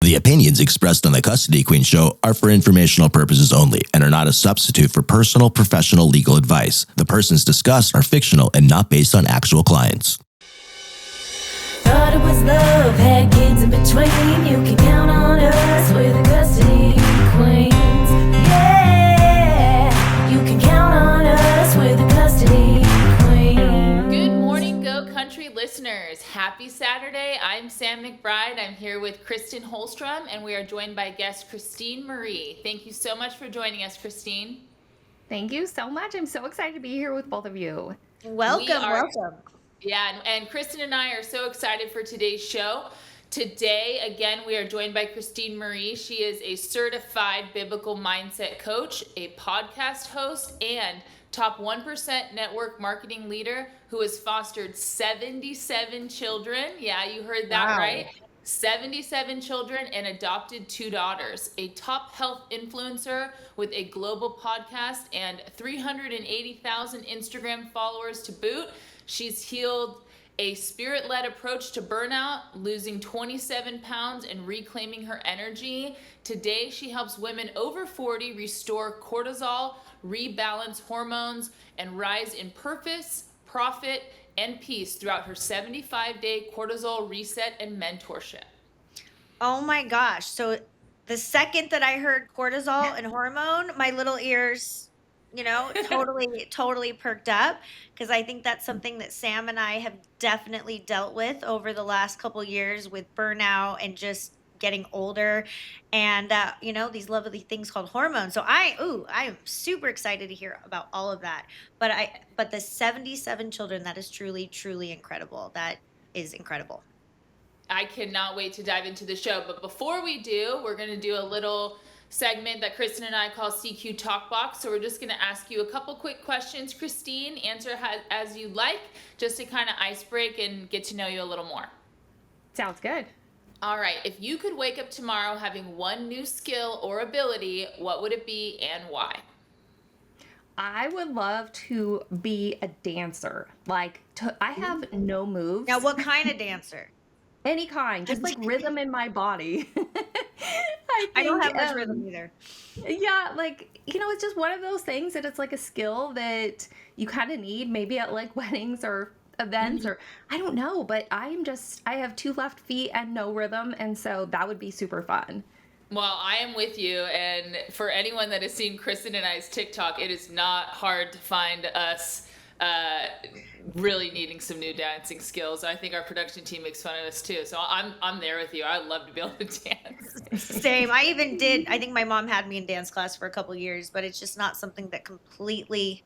The opinions expressed on the Custody Queen Show are for informational purposes only and are not a substitute for personal, professional legal advice. The persons discussed are fictional and not based on actual clients. Thought it was love, had kids in between. You can count on us, we're the Custody Queens. Yeah, you can count on us, we're the Custody Queens. Good morning, Go Country listeners. Happy Saturday. I'm Sam McBride. I'm here with Kristen Holstrom, and we are joined by guest Christine Marie. Thank you so much for joining us, Christine. Thank you so much. I'm so excited to be here with both of you. Welcome. Yeah, and Kristen and I are so excited for today's show. Today, again, we are joined by Christine Marie. She is a certified biblical mindset coach, a podcast host, and top 1% network marketing leader who has fostered 77 children. Yeah, you heard that right. 77 children and adopted 2 daughters, a top health influencer with a global podcast and 380,000 Instagram followers to boot. She's healed a spirit-led approach to burnout, losing 27 pounds and reclaiming her energy. Today, she helps women over 40 restore cortisol, rebalance hormones, and rise in purpose, profit, and peace throughout her 75-day cortisol reset and mentorship. Oh my gosh. So the second that I heard cortisol and hormone, my little ears, totally perked up, because I think that's something that Sam and I have definitely dealt with over the last couple years with burnout and just getting older and these lovely things called hormones. So I am super excited to hear about all of that. But the 77 children, that is truly incredible. That is incredible. I cannot wait to dive into the show. But before we do, we're going to do a little segment that Kristen and I call CQ Talk Box. So we're just going to ask you a couple quick questions, Christine. Answer as you like, just to kind of ice break and get to know you a little more. Sounds good. All right. If you could wake up tomorrow having one new skill or ability, what would it be and why? I would love to be a dancer. I have no moves. Now, what kind of dancer? Any kind, just like rhythm in my body. I don't have much rhythm either. Yeah, it's just one of those things that it's like a skill that you kind of need maybe at like weddings or events or I don't know, but I have 2 left feet and no rhythm, and so that would be super fun. Well, I am with you, and for anyone that has seen Kristen and I's TikTok, it is not hard to find us really needing some new dancing skills. I think our production team makes fun of us too. So I'm there with you. I'd love to be able to dance. Same. I think my mom had me in dance class for a couple years, but it's just not something that completely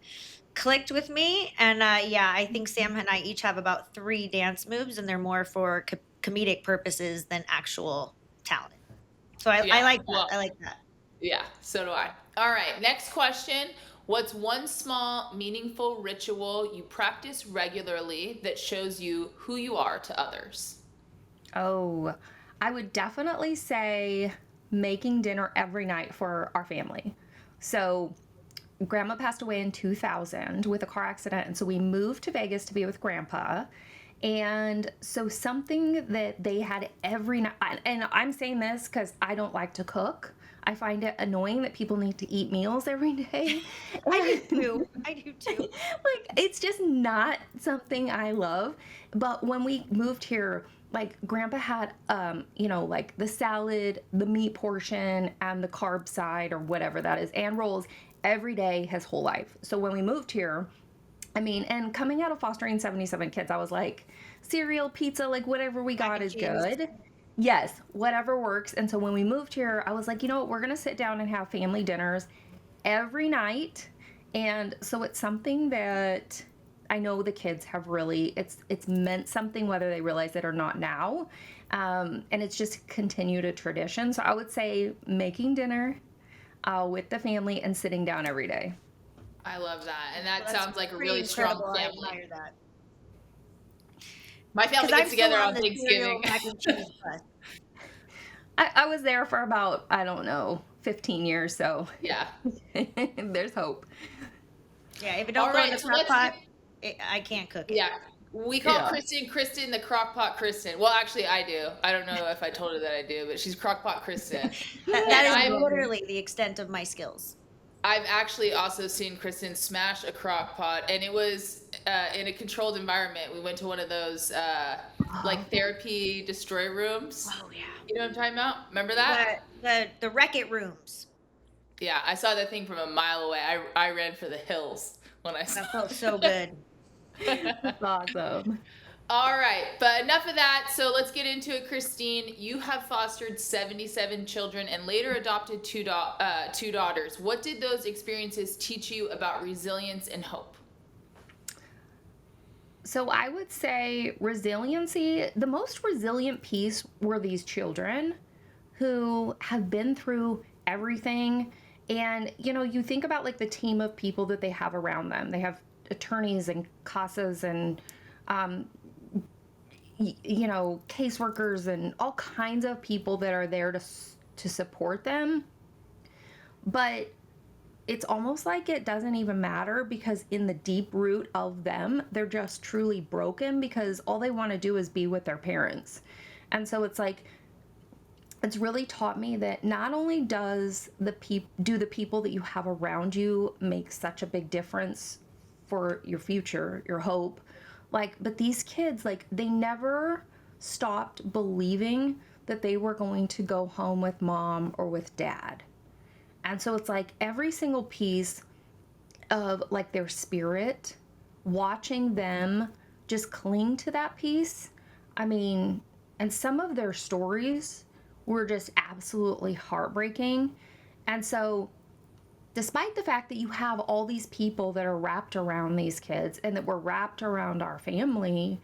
clicked with me. And I think Sam and I each have about 3 dance moves, and they're more for comedic purposes than actual talent. So I like that. Well, I like that. Yeah, so do I. All right, next question. What's one small, meaningful ritual you practice regularly that shows you who you are to others? Oh, I would definitely say making dinner every night for our family. So Grandma passed away in 2000 with a car accident, and so we moved to Vegas to be with Grandpa. And so something that they had every night, and I'm saying this because I don't like to cook. I find it annoying that people need to eat meals every day. I do too. It's just not something I love. But when we moved here, Grandpa had, the salad, the meat portion, and the carb side, or whatever that is, and rolls every day his whole life. So when we moved here, and coming out of fostering 77 kids, I was like, cereal, pizza, whatever we got is good. Yes, whatever works. And so when we moved here, I was like, we're going to sit down and have family dinners every night. And so it's something that I know the kids have really, it's meant something whether they realize it or not now. And it's just continued a tradition. So I would say making dinner with the family and sitting down every day. I love that. And that sounds like a really strong family. I admire that. My family gets together on Thanksgiving. I was there for about, 15 years, so yeah, there's hope. Yeah, if it don't go in the crock pot, I can't cook it. Yeah. We call Yeah. Kristen the Crockpot Kristen. Well, actually, I do. I don't know if I told her that I do, but she's Crockpot Kristen. That And is I'm literally the extent of my skills. I've actually also seen Kristen smash a crock pot, and it was in a controlled environment. We went to one of those like therapy destroy rooms. Oh yeah. You know what I'm talking about? Remember that? The Wreck-It rooms. Yeah, I saw that thing from a mile away. I ran for the hills when I saw That felt so good. That's awesome. All right, but enough of that. So let's get into it, Christine. You have fostered 77 children and later adopted two daughters. What did those experiences teach you about resilience and hope? So I would say resiliency, the most resilient piece were these children who have been through everything. And, you know, you think about like the team of people that they have around them. They have attorneys and CASAs and, you know, caseworkers and all kinds of people that are there to support them. But it's almost like it doesn't even matter because in the deep root of them, they're just truly broken because all they want to do is be with their parents. And so it's like, it's really taught me that not only does the people that you have around you make such a big difference for your future, your hope, like, but these kids, like, they never stopped believing that they were going to go home with mom or with dad. And so it's like every single piece of like their spirit, watching them just cling to that piece. I mean, and some of their stories were just absolutely heartbreaking. And so despite the fact that you have all these people that are wrapped around these kids and that were wrapped around our family,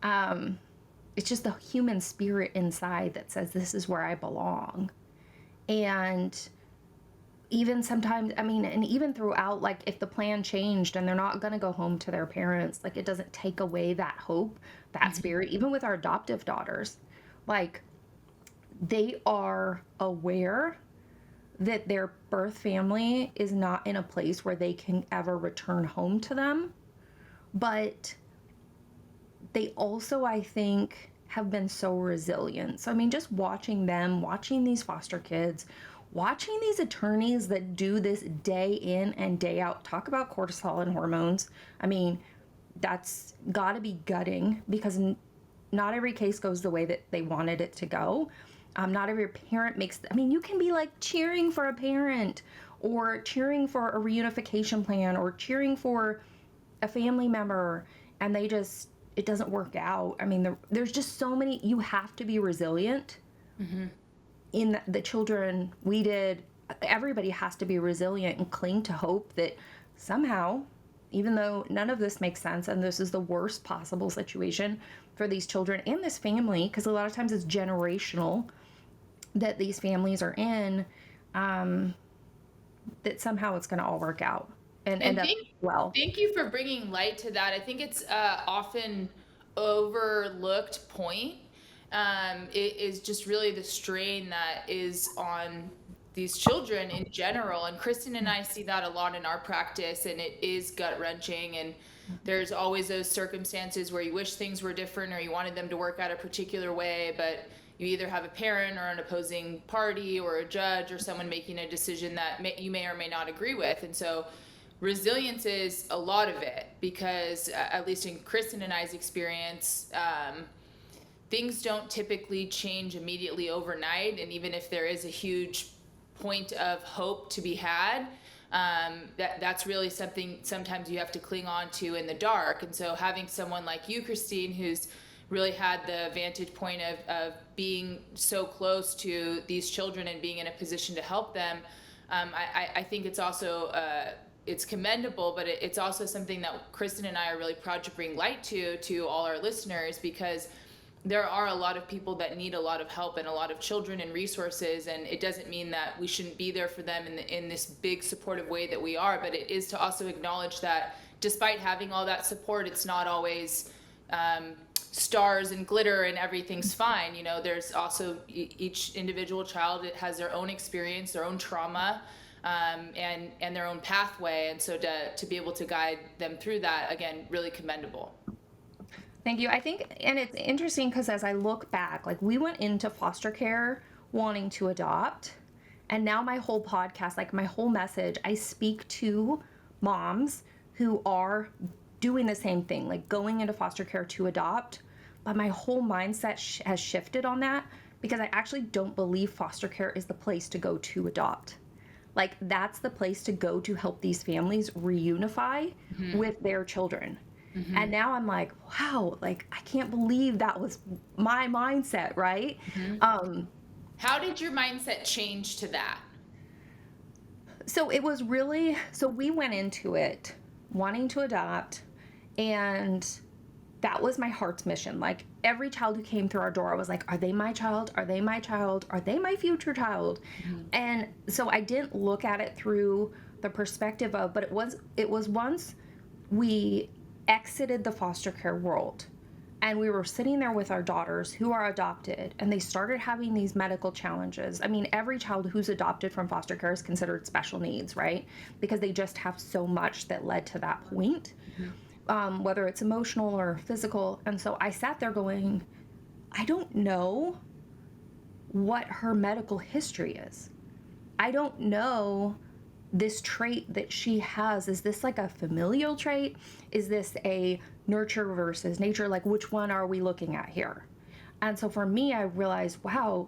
it's just the human spirit inside that says, this is where I belong. And even sometimes, I mean, and even throughout, like if the plan changed and they're not going to go home to their parents, like it doesn't take away that hope, that spirit, even with our adoptive daughters, like they are aware that their birth family is not in a place where they can ever return home to them. But they also, I think, have been so resilient. So, I mean, just watching them, watching these foster kids, watching these attorneys that do this day in and day out, talk about cortisol and hormones. I mean, that's got to be gutting because not every case goes the way that they wanted it to go. Not every parent makes, I mean, you can be like cheering for a parent or cheering for a reunification plan or cheering for a family member and it doesn't work out. I mean, there's just so many, you have to be resilient. Mm-hmm. In the children we did, everybody has to be resilient and cling to hope that somehow, even though none of this makes sense and this is the worst possible situation for these children and this family, because a lot of times it's generational that these families are in, that somehow it's going to all work out and end up well. Thank you for bringing light to that. I think it's often overlooked point. It is just really the strain that is on these children in general. And Kristen and I see that a lot in our practice, and it is gut wrenching. And there's always those circumstances where you wish things were different or you wanted them to work out a particular way, but you either have a parent or an opposing party or a judge or someone making a decision that you may or may not agree with. And so resilience is a lot of it because, at least in Kristen and I's experience, things don't typically change immediately overnight. And even if there is a huge point of hope to be had, that's really something sometimes you have to cling on to in the dark. And so having someone like you, Christine, who's really had the vantage point of being so close to these children and being in a position to help them, I think it's also it's commendable, but it's also something that Kristen and I are really proud to bring light to all our listeners, because there are a lot of people that need a lot of help and a lot of children and resources, and it doesn't mean that we shouldn't be there for them in this big supportive way that we are, but it is to also acknowledge that despite having all that support, it's not always stars and glitter and everything's fine. You know, there's also each individual child, it has their own experience, their own trauma, and their own pathway, and so to be able to guide them through that, again, really commendable. Thank you. I think, and it's interesting because as I look back, like we went into foster care wanting to adopt, and now my whole podcast, like my whole message, I speak to moms who are doing the same thing, like going into foster care to adopt. But my whole mindset has shifted on that because I actually don't believe foster care is the place to go to adopt. Like that's the place to go to help these families reunify with their children. And now I'm like, wow, like I can't believe that was my mindset, right? How did your mindset change to that? So it was really, so we went into it wanting to adopt, and that was my heart's mission. Like every child who came through our door, I was like, are they my child? Are they my child? Are they my future child? And so I didn't look at it through the perspective of, but it was once we exited the foster care world and we were sitting there with our daughters who are adopted, and they started having these medical challenges. I mean, every child who's adopted from foster care is considered special needs, right? Because they just have so much that led to that point, whether it's emotional or physical. And so I sat there going, I don't know what her medical history is. I don't know this trait that she has. Is this like a familial trait? Is this a nurture versus nature? Like which one are we looking at here? And so for me, I realized, wow,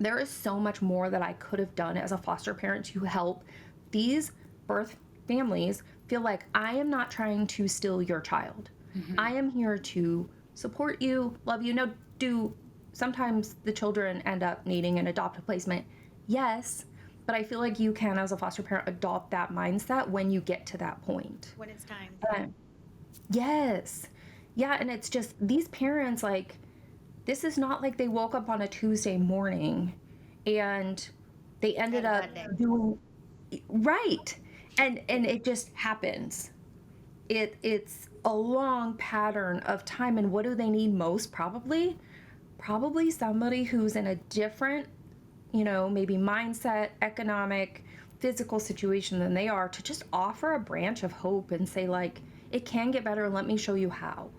there is so much more that I could have done as a foster parent to help these birth families feel like I am not trying to steal your child. I am here to support you, love you. Now, do sometimes the children end up needing an adoptive placement? Yes. But I feel like you can, as a foster parent, adopt that mindset when you get to that point. When it's time. Yes. Yeah, and it's just, these parents, like, this is not like they woke up on a Tuesday morning and they ended up doing, right. And it just happens. It's a long pattern of time. And what do they need most? Probably somebody who's in a different, maybe mindset, economic, physical situation than they are, to just offer a branch of hope and say, like, it can get better. Let me show you how.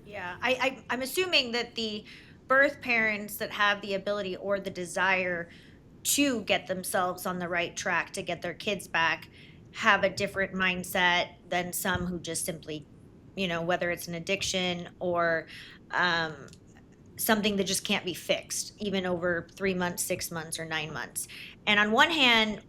Yeah, I'm assuming that the birth parents that have the ability or the desire to get themselves on the right track to get their kids back have a different mindset than some who just simply, whether it's an addiction or something that just can't be fixed, even over 3 months, 6 months, or 9 months. And on one hand,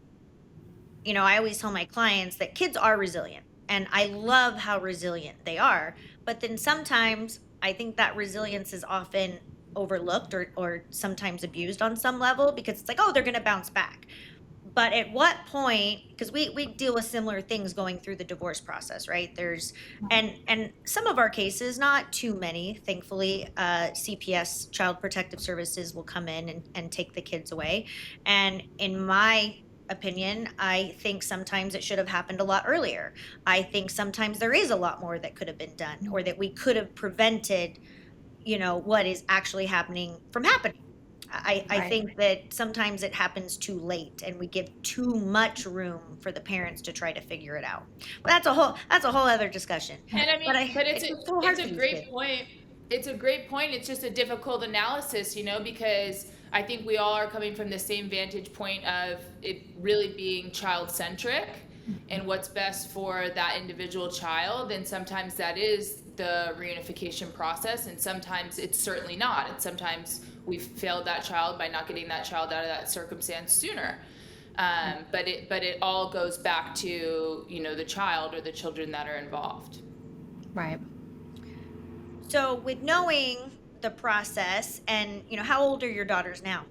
I always tell my clients that kids are resilient, and I love how resilient they are. But then sometimes I think that resilience is often overlooked or sometimes abused on some level, because it's like, oh, they're going to bounce back. But at what point, because we deal with similar things going through the divorce process, right? There's, and some of our cases, not too many, thankfully, CPS, Child Protective Services, will come in and take the kids away. And in my opinion, I think sometimes it should have happened a lot earlier. I think sometimes there is a lot more that could have been done, or that we could have prevented, what is actually happening from happening. I think that sometimes it happens too late, and we give too much room for the parents to try to figure it out. But that's a whole other discussion. And I mean, but it's a great kids. point. It's a great point. It's just a difficult analysis, because I think we all are coming from the same vantage point of it really being child-centric and what's best for that individual child. And sometimes that is the reunification process, and sometimes it's certainly not. And sometimes we've failed that child by not getting that child out of that circumstance sooner. But it all goes back to, the child or the children that are involved. Right. So with knowing the process, and how old are your daughters now?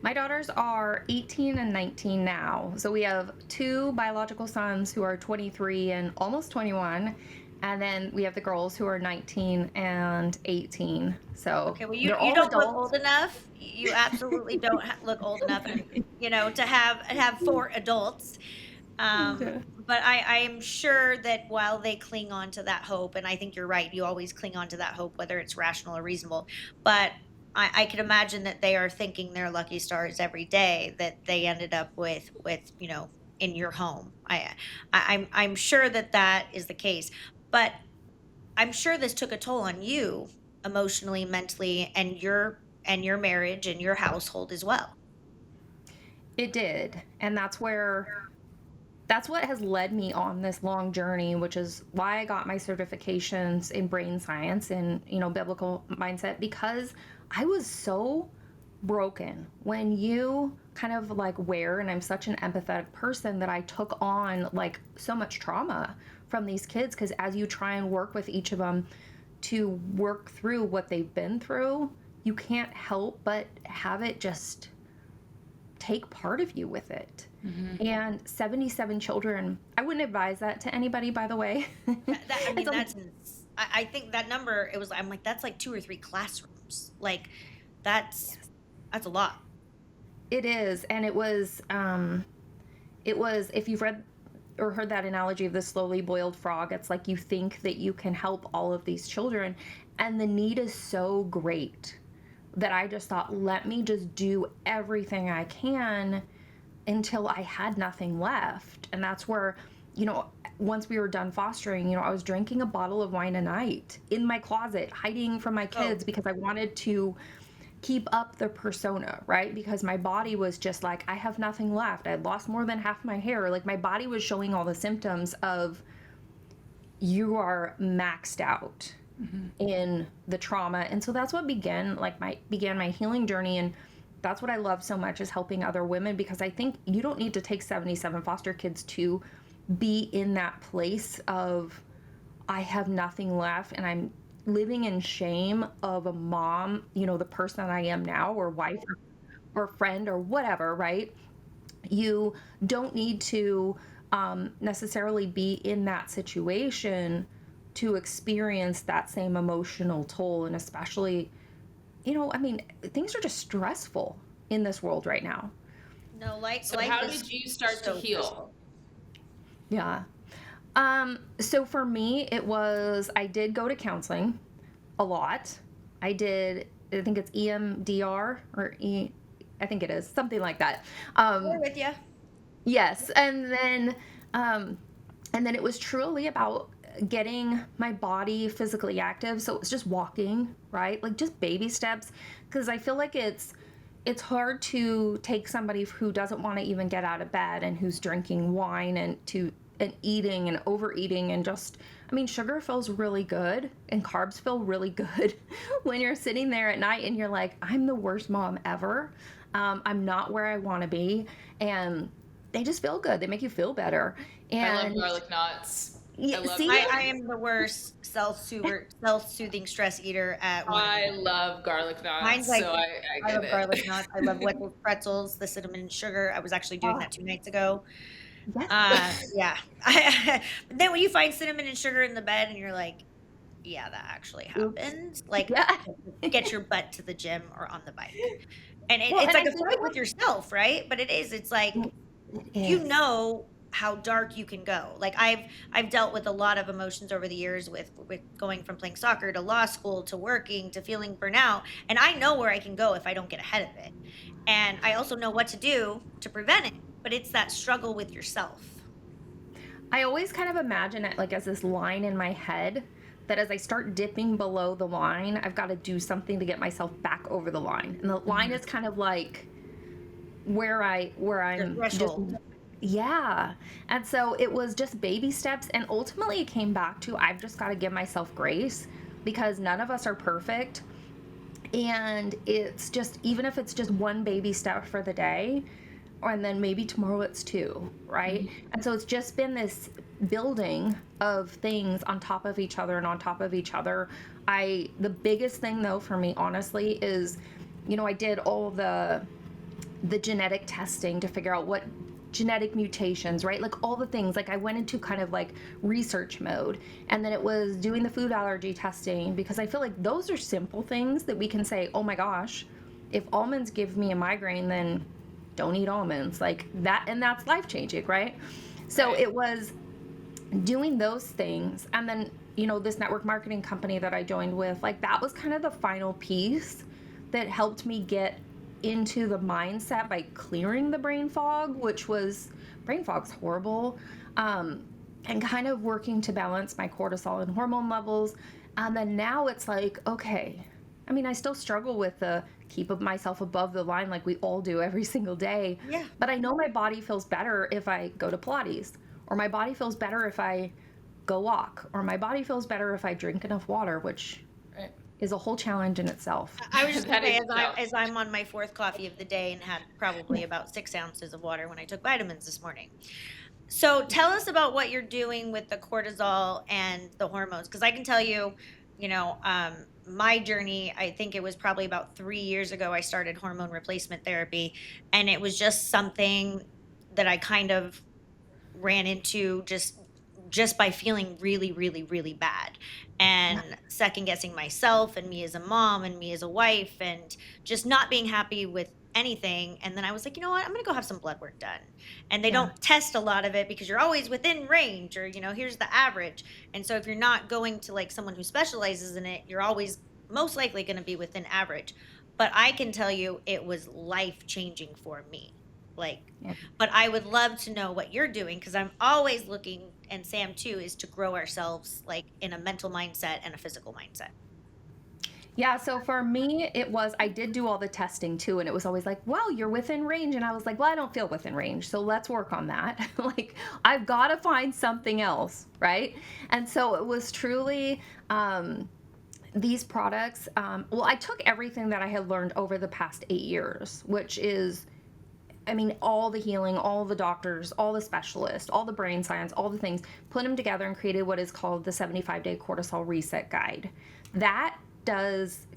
My daughters are 18 and 19 now. So we have two biological sons who are 23 and almost 21. And then we have the girls who are 19 and 18. So okay, well, you don't look old enough. You absolutely don't look old enough, to have 4 adults. But I am sure that while they cling on to that hope, and I think you're right, you always cling on to that hope, whether it's rational or reasonable. But I can imagine that they are thanking their lucky stars every day that they ended up with in your home. I'm sure that is the case. But I'm sure this took a toll on you emotionally, mentally, and your marriage and your household as well. It did. And that's what has led me on this long journey, which is why I got my certifications in brain science and, biblical mindset, because I was so broken when you kind of like and I'm such an empathetic person that I took on like so much trauma from these kids, because as you try and work with each of them to work through what they've been through, you can't help but have it just take part of you with it. And 77 children, I wouldn't advise that to anybody, by the way. I think that number, I'm like, that's like 2 or 3 classrooms. Like that's a lot. It is. And it was, if you've read or heard that analogy of the slowly boiled frog, it's like you think that you can help all of these children, and the need is so great that I just thought, let me just do everything I can until I had nothing left. And that's where, once we were done fostering, I was drinking a bottle of wine a night in my closet, hiding from my kids because I wanted to keep up the persona, right? Because my body was just like, I have nothing left. I lost more than half my hair. Like my body was showing all the symptoms of, you are maxed out in the trauma. And so that's what began my healing journey. And that's what I love so much, is helping other women, because I think you don't need to take 77 foster kids to be in that place of, I have nothing left and I'm living in shame of a mom, the person that I am now, or wife or friend or whatever, right? You don't need to necessarily be in that situation to experience that same emotional toll. And especially, things are just stressful in this world right now. No, so how did you start to heal? Stressful. Yeah. So for me, I did go to counseling a lot. I think it's EMDR I think it is something like that. We're with you. Yes. And then it was truly about getting my body physically active. So it was just walking, right? Like just baby steps. Cause I feel like it's hard to take somebody who doesn't want to even get out of bed and who's drinking wine and eating and overeating and just, sugar feels really good and carbs feel really good when you're sitting there at night and you're like, I'm the worst mom ever. I'm not where I want to be. And they just feel good. They make you feel better. And I love garlic knots. Yeah, I am the worst self-soothing stress eater at work. I love garlic knots. Mine's like, so I I get love it. garlic knots. I love Wetzel's pretzels, the cinnamon and sugar. I was actually doing that 2 nights ago. Yeah. Then when you find cinnamon and sugar in the bed and you're like, yeah, that actually happened. Like, get your butt to the gym or on the bike. And it's like a fight with yourself, right? But it's like, you know how dark you can go. Like I've dealt with a lot of emotions over the years with going from playing soccer to law school to working to feeling burnout, and I know where I can go if I don't get ahead of it, and I also know what to do to prevent it, but it's that struggle with yourself. I always kind of imagine it like as this line in my head that as I start dipping below the line, I've got to do something to get myself back over the line. And the line is kind of like where I'm threshold. Yeah. And so it was just baby steps. And ultimately it came back to, I've just got to give myself grace, because none of us are perfect. And it's just, even if it's just one baby step for the day, and then maybe tomorrow it's 2, right? And so it's just been this building of things on top of each other and on top of each other. The biggest thing though for me, honestly, is, I did all the genetic testing to figure out what genetic mutations, right? Like all the things, like I went into kind of like research mode, and then it was doing the food allergy testing, because I feel like those are simple things that we can say, oh my gosh, if almonds give me a migraine, then don't eat almonds, like that. And that's life-changing, right? So it was doing those things. And then, this network marketing company that I joined with, like that was kind of the final piece that helped me get into the mindset by clearing the brain fog, brain fog's horrible. and kind of working to balance my cortisol and hormone levels. And then now it's like, okay, I mean, I still struggle with the keep of myself above the line like we all do every single day. Yeah. But I know my body feels better if I go to Pilates, or my body feels better if I go walk, or my body feels better if I drink enough water, which Right. is a whole challenge in itself. I was just That gonna say, is tough. as I'm on my 4th coffee of the day and had probably about 6 ounces of water when I took vitamins this morning. So tell us about what you're doing with the cortisol and the hormones, because I can tell you, my journey, I think it was probably about 3 years ago, I started hormone replacement therapy, and it was just something that I kind of ran into just by feeling really, really, really bad and second guessing myself and me as a mom and me as a wife and just not being happy with anything. And then I was like, you know what, I'm gonna go have some blood work done. And they don't test a lot of it because you're always within range, or here's the average. And so if you're not going to like someone who specializes in it, you're always most likely going to be within average. But I can tell you it was life changing for me. But I would love to know what you're doing, because I'm always looking, and Sam too, is to grow ourselves like in a mental mindset and a physical mindset. Yeah, so for me, I did do all the testing too, and it was always like, well, you're within range. And I was like, well, I don't feel within range, so let's work on that. Like, I've got to find something else, right? And so it was truly these products. Well, I took everything that I had learned over the past 8 years, which is, I mean, all the healing, all the doctors, all the specialists, all the brain science, all the things, put them together and created what is called the 75-day cortisol reset guide. That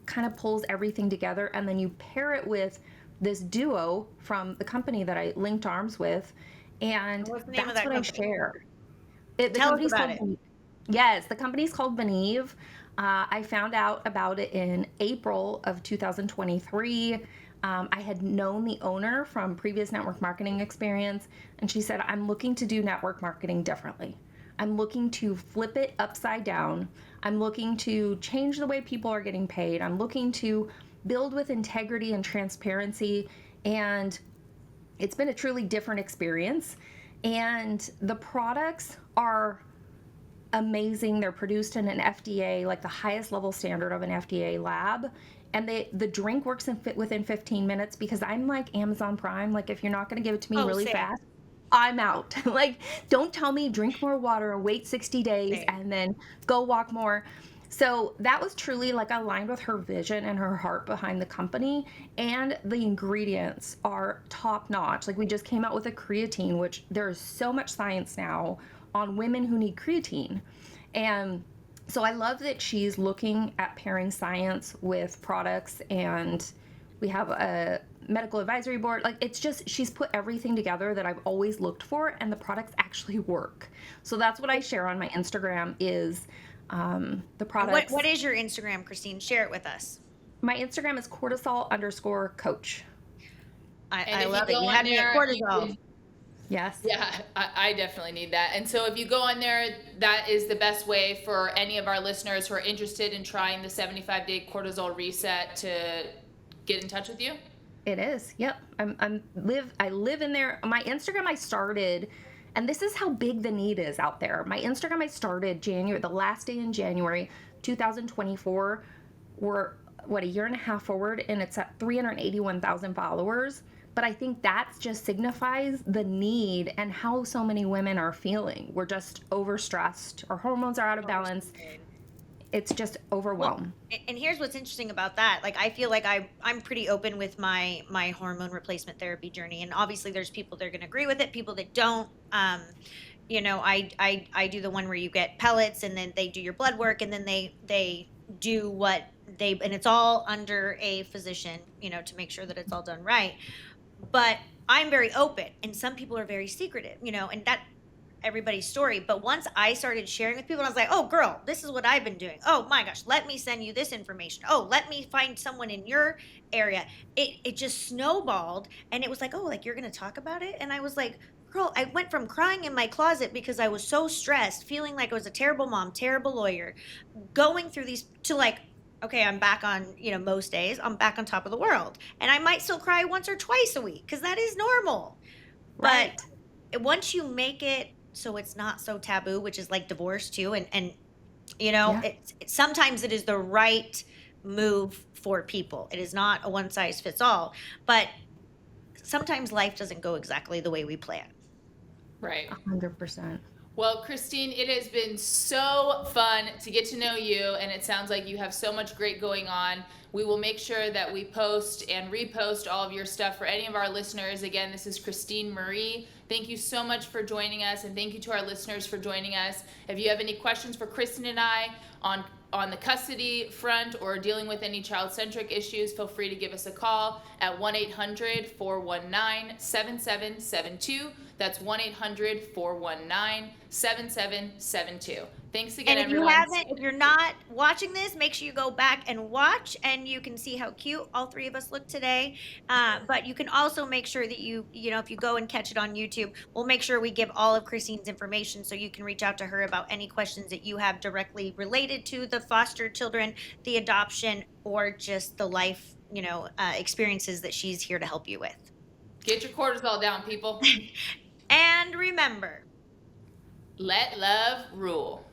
kind of pulls everything together, and then you pair it with this duo from the company that I linked arms with, and What's the name of that's that what company? I share. Tell us about it. Yes, the company's called Benieve. I found out about it in April of 2023. I had known the owner from previous network marketing experience, and she said, I'm looking to do network marketing differently. I'm looking to flip it upside down. I'm looking to change the way people are getting paid. I'm looking to build with integrity and transparency. And it's been a truly different experience. And the products are amazing. They're produced in an FDA, like the highest level standard of an FDA lab. And the drink works within 15 minutes, because I'm like Amazon Prime. Like, if you're not going to give it to me really same. fast, I'm out. Like, don't tell me drink more water or wait 60 days Same. and then go walk more. So that was truly like aligned with her vision and her heart behind the company. And the ingredients are top notch. Like, we just came out with a creatine, which there's so much science now on women who need creatine. And so I love that she's looking at pairing science with products, and we have a medical advisory board. Like, it's just, she's put everything together that I've always looked for, and the products actually work. So that's what I share on my Instagram is the products. What is your Instagram, Christine? Share it with us. My Instagram is cortisol_coach. And I if love you it. go You on had me at there, cortisol. Yes. Yeah, I definitely need that. And so if you go on there, that is the best way for any of our listeners who are interested in trying the 75-day cortisol reset to get in touch with you. It is. Yep. I live in there. My Instagram I started, and this is how big the need is out there. My Instagram I started the last day in January 2024. We're a year and a half forward, and it's at 381,000 followers. But I think that just signifies the need and how so many women are feeling. We're just overstressed. Our hormones are out of balance. It's just overwhelmed. And here's what's interesting about that. Like, I feel like I'm pretty open with my hormone replacement therapy journey. And obviously there's people that are going to agree with it, people that don't. I do the one where you get pellets, and then they do your blood work, and then they do what and it's all under a physician, to make sure that it's all done right. But I'm very open, and some people are very secretive, and that everybody's story. But once I started sharing with people, I was like, oh girl, this is what I've been doing. Oh my gosh, let me send you this information. Oh, let me find someone in your area. It just snowballed, and it was like, oh, like, you're gonna talk about it? And I was like, girl, I went from crying in my closet because I was so stressed, feeling like I was a terrible mom, terrible lawyer, going through these, to like, okay, I'm back on, most days, I'm back on top of the world. And I might still cry once or twice a week, because that is normal. Right. But once you make it so it's not so taboo, which is like divorce too. And you know, Yeah. sometimes it is the right move for people. It is not a one size fits all, but sometimes life doesn't go exactly the way we plan. Right. 100%. Well, Christine, it has been so fun to get to know you, and it sounds like you have so much great going on. We will make sure that we post and repost all of your stuff for any of our listeners. Again, this is Christine Marie. Thank you so much for joining us, and thank you to our listeners for joining us. If you have any questions for Kristen and I on the custody front or dealing with any child-centric issues, feel free to give us a call at 1-800-419-7772. That's 1-800-419-7772. Thanks again, And if everyone. you haven't, if you're not watching this, make sure you go back and watch, and you can see how cute all three of us look today. But you can also make sure that you know, if you go and catch it on YouTube, we'll make sure we give all of Christine's information so you can reach out to her about any questions that you have directly related to the foster children, the adoption, or just the life, you know, experiences that she's here to help you with. Get your cortisol down, people. And remember, Let love rule.